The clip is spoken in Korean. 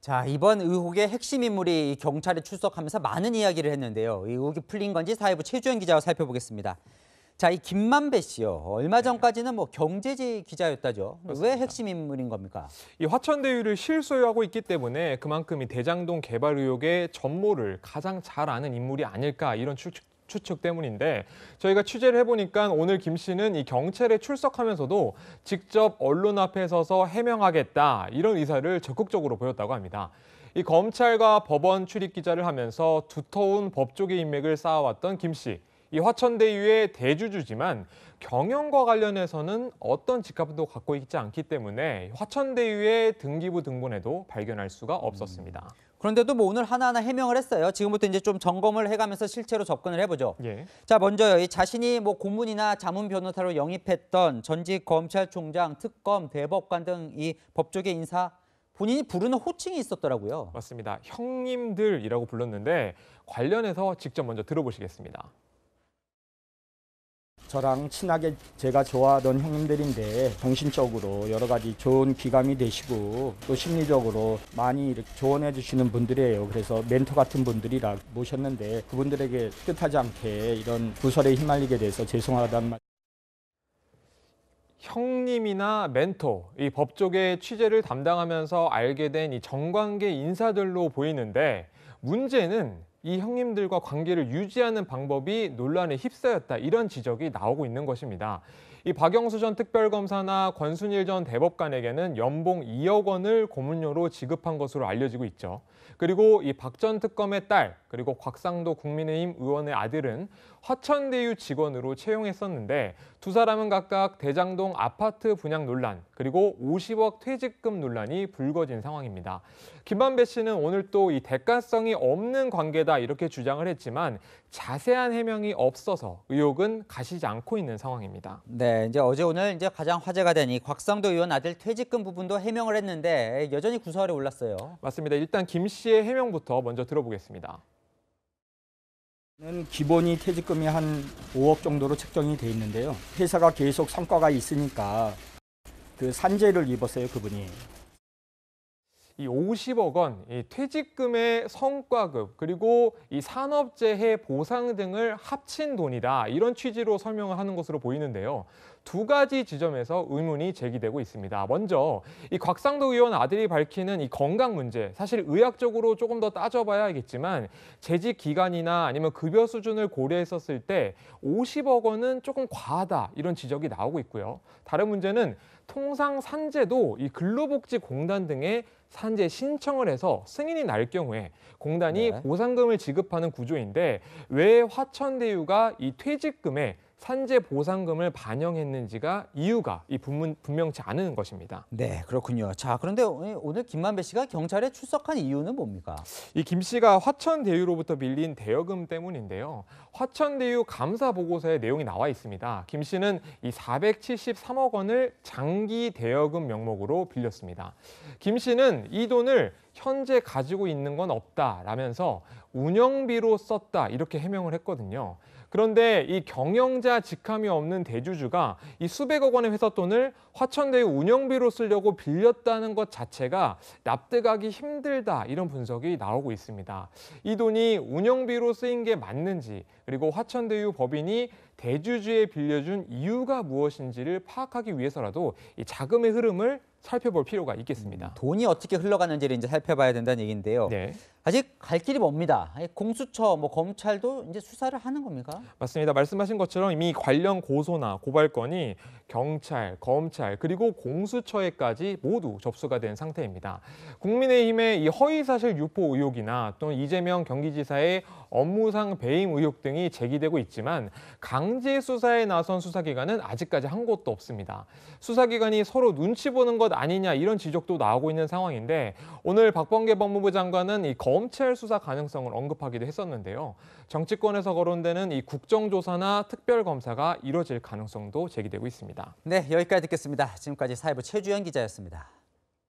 자, 이번 의혹의 핵심 인물이 경찰에 출석하면서 많은 이야기를 했는데요. 이 의혹이 풀린 건지 사회부 최주영 기자와 살펴보겠습니다. 자, 이 김만배 씨요. 얼마 전까지는 경제지 기자였다죠. 왜 핵심 인물인 겁니까? 이 화천대유를 실소유하고 있기 때문에 그만큼 이 대장동 개발 의혹의 전모를 가장 잘 아는 인물이 아닐까 이런 추측 때문인데 저희가 취재를 해보니까 오늘 김 씨는 이 경찰에 출석하면서도 직접 언론 앞에 서서 해명하겠다 이런 의사를 적극적으로 보였다고 합니다. 이 검찰과 법원 출입 기자를 하면서 두터운 법조계 인맥을 쌓아왔던 김 씨. 이 화천대유의 대주주지만 경영과 관련해서는 어떤 직함도 갖고 있지 않기 때문에 화천대유의 등기부 등본에도 발견할 수가 없었습니다. 그런데도 오늘 하나하나 해명을 했어요. 지금부터 이제 좀 점검을 해가면서 실체로 접근을 해보죠. 예. 자, 먼저요. 이 자신이 고문이나 자문 변호사로 영입했던 전직 검찰총장, 특검, 대법관 등 이 법조계 인사 본인이 부르는 호칭이 있었더라고요. 맞습니다. 형님들이라고 불렀는데 관련해서 직접 먼저 들어보시겠습니다. 저랑 친하게 제가 좋아하던 형님들인데 정신적으로 여러 가지 좋은 귀감이 되시고 또 심리적으로 많이 이렇게 조언해 주시는 분들이에요. 그래서 멘토 같은 분들이라 모셨는데 그분들에게 뜻하지 않게 이런 구설에 휘말리게 돼서 죄송하다는 말. 형님이나 멘토, 이 법조계 취재를 담당하면서 알게 된 이 정관계 인사들로 보이는데 문제는 이 형님들과 관계를 유지하는 방법이 논란에 휩싸였다 이런 지적이 나오고 있는 것입니다. 이 박영수 전 특별검사나 권순일 전 대법관에게는 연봉 2억 원을 고문료로 지급한 것으로 알려지고 있죠. 그리고 이 박 전 특검의 딸 그리고 곽상도 국민의힘 의원의 아들은 화천대유 직원으로 채용했었는데 두 사람은 각각 대장동 아파트 분양 논란 그리고 50억 퇴직금 논란이 불거진 상황입니다. 김만배 씨는 오늘 또 이 대가성이 없는 관계다 이렇게 주장을 했지만 자세한 해명이 없어서 의혹은 가시지 않고 있는 상황입니다. 네, 이제 어제 오늘 이제 가장 화제가 된 이 곽상도 의원 아들 퇴직금 부분도 해명을 했는데 여전히 구설에 올랐어요. 맞습니다. 일단 김 씨의 해명부터 먼저 들어보겠습니다. 기본이 퇴직금이 한 5억 정도로 책정이 돼 있는데요. 회사가 계속 성과가 있으니까 그 산재를 입었어요, 그분이. 이 50억 원, 이 퇴직금의 성과급, 그리고 이 산업재해 보상 등을 합친 돈이다. 이런 취지로 설명을 하는 것으로 보이는데요. 두 가지 지점에서 의문이 제기되고 있습니다. 먼저 이 곽상도 의원 아들이 밝히는 이 건강 문제, 사실 의학적으로 조금 더 따져봐야겠지만 재직 기간이나 아니면 급여 수준을 고려했었을 때 50억 원은 조금 과하다. 이런 지적이 나오고 있고요. 다른 문제는 통상 산재도 이 근로복지공단 등의 산재 신청을 해서 승인이 날 경우에 공단이 보상금을 지급하는 구조인데 왜 화천대유가 이 퇴직금에 산재 보상금을 반영했는지가 이유가 분명치 않은 것입니다. 네, 그렇군요. 자, 그런데 오늘 김만배 씨가 경찰에 출석한 이유는 뭡니까? 이 김 씨가 화천대유로부터 빌린 대여금 때문인데요. 화천대유 감사 보고서에 내용이 나와 있습니다. 김 씨는 이 473억 원을 장기 대여금 명목으로 빌렸습니다. 김 씨는 이 돈을 현재 가지고 있는 건 없다라면서 운영비로 썼다 이렇게 해명을 했거든요. 그런데 이 경영자 직함이 없는 대주주가 이 수백억 원의 회사 돈을 화천대유 운영비로 쓰려고 빌렸다는 것 자체가 납득하기 힘들다 이런 분석이 나오고 있습니다. 이 돈이 운영비로 쓰인 게 맞는지 그리고 화천대유 법인이 대주주에 빌려준 이유가 무엇인지를 파악하기 위해서라도 이 자금의 흐름을 살펴볼 필요가 있겠습니다. 돈이 어떻게 흘러가는지를 이제 살펴봐야 된다는 얘기인데요. 네. 아직 갈 길이 멉니다. 공수처, 검찰도 이제 수사를 하는 겁니까? 맞습니다. 말씀하신 것처럼 이미 관련 고소나 고발건이 경찰, 검찰, 그리고 공수처에까지 모두 접수가 된 상태입니다. 국민의힘의 이 허위사실 유포 의혹이나 또는 이재명 경기지사의 업무상 배임 의혹 등이 제기되고 있지만 강제 수사에 나선 수사기관은 아직까지 한 곳도 없습니다. 수사기관이 서로 눈치 보는 것 아니냐 이런 지적도 나오고 있는 상황인데 오늘 박범계 법무부 장관은 이 검찰 수사 가능성을 언급하기도 했었는데요. 정치권에서 거론되는 이 국정조사나 특별검사가 이뤄질 가능성도 제기되고 있습니다. 네, 여기까지 듣겠습니다. 지금까지 사회부 최주영 기자였습니다.